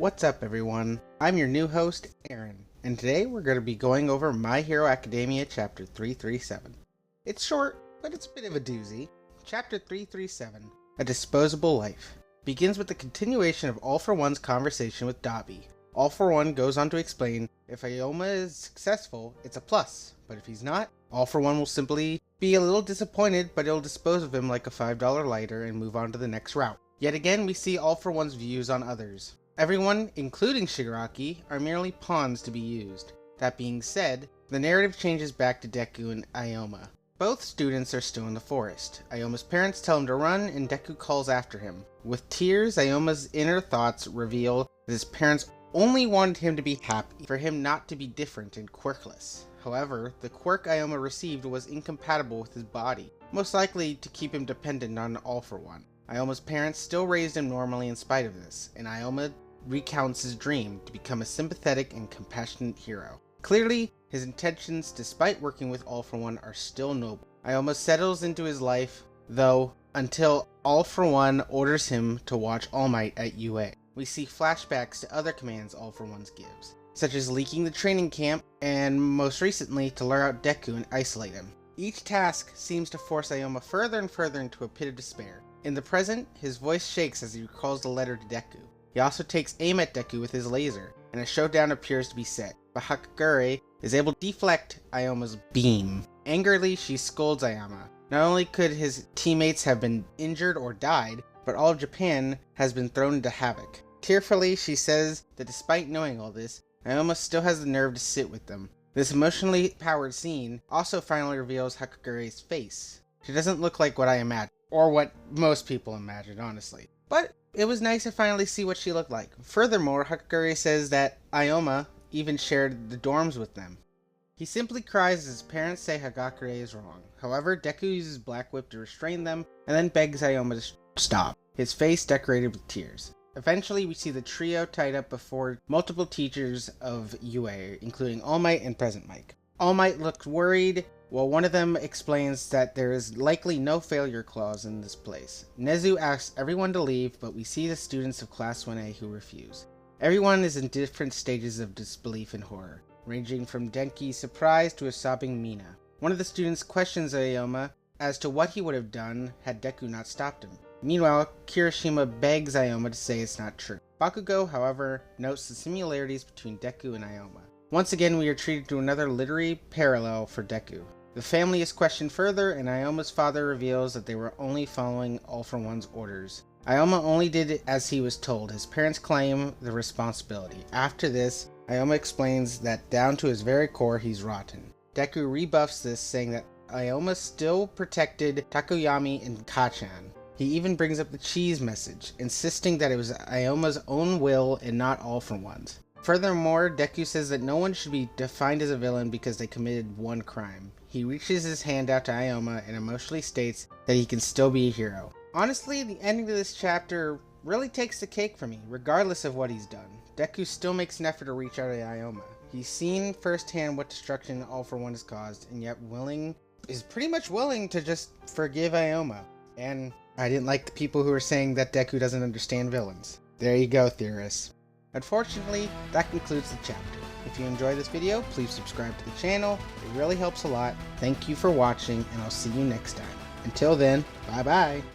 What's up everyone? I'm your new host, Aaron, and today we're going to be going over My Hero Academia Chapter 337. It's short, but it's a bit of a doozy. Chapter 337, A Disposable Life, begins with the continuation of All For One's conversation with Dabi. All For One goes on to explain, if Aoyama is successful, it's a plus, but if he's not, All For One will simply be a little disappointed, but it'll dispose of him like a $5 lighter and move on to the next route. Yet again, we see All For One's views on others. Everyone, including Shigaraki, are merely pawns to be used. That being said, the narrative changes back to Deku and Aoyama. Both students are still in the forest. Aoyama's parents tell him to run, and Deku calls after him. With tears, Aoyama's inner thoughts reveal that his parents only wanted him to be happy, for him not to be different and quirkless. However, the quirk Aoyama received was incompatible with his body, most likely to keep him dependent on All For One. Aoyama's parents still raised him normally in spite of this, and Aoyama recounts his dream to become a sympathetic and compassionate hero. Clearly, his intentions, despite working with All For One, are still noble. Aoyama settles into his life, though, until All For One orders him to watch All Might at UA. We see flashbacks to other commands All For One gives, such as leaking the training camp, and most recently to lure out Deku and isolate him. Each task seems to force Aoyama further and further into a pit of despair. In the present, his voice shakes as he recalls the letter to Deku. He also takes aim at Deku with his laser, and a showdown appears to be set, but Hakagure is able to deflect Aoyama's beam. Angrily, she scolds Aoyama. Not only could his teammates have been injured or died, but all of Japan has been thrown into havoc. Tearfully, she says that despite knowing all this, Aoyama still has the nerve to sit with them. This emotionally powered scene also finally reveals Hakagure's face. She doesn't look like what I imagined, or what most people imagine, honestly. But it was nice to finally see what she looked like. Furthermore, Hakagure says that Aoyama even shared the dorms with them. He simply cries as his parents say Hagakure is wrong. However, Deku uses Black Whip to restrain them, and then begs Aoyama to stop, his face decorated with tears. Eventually, we see the trio tied up before multiple teachers of UA, including All Might and Present Mic. All Might looks worried, while one of them explains that there is likely no failure clause in this place. Nezu asks everyone to leave, but we see the students of Class 1A who refuse. Everyone is in different stages of disbelief and horror, ranging from Denki's surprise to a sobbing Mina. One of the students questions Aoyama as to what he would have done had Deku not stopped him. Meanwhile, Kirishima begs Aoyama to say it's not true. Bakugo, however, notes the similarities between Deku and Aoyama. Once again, we are treated to another literary parallel for Deku. The family is questioned further, and Aoyama's father reveals that they were only following All For One's orders. Aoyama only did as he was told. His parents claim the responsibility. After this, Aoyama explains that down to his very core, he's rotten. Deku rebuffs this, saying that Aoyama still protected Takoyami and Kachan. He even brings up the cheese message, insisting that it was Aoyama's own will and not All For One's. Furthermore, Deku says that no one should be defined as a villain because they committed one crime. He reaches his hand out to Aoyama and emotionally states that he can still be a hero. Honestly, the ending to this chapter really takes the cake for me, regardless of what he's done. Deku still makes an effort to reach out to Aoyama. He's seen firsthand what destruction All For One has caused, and yet is pretty much willing to just forgive Aoyama. And I didn't like the people who are saying that Deku doesn't understand villains. There you go, theorists. Unfortunately, that concludes the chapter. If you enjoyed this video, please subscribe to the channel. It really helps a lot. Thank you for watching, and I'll see you next time. Until then, bye bye!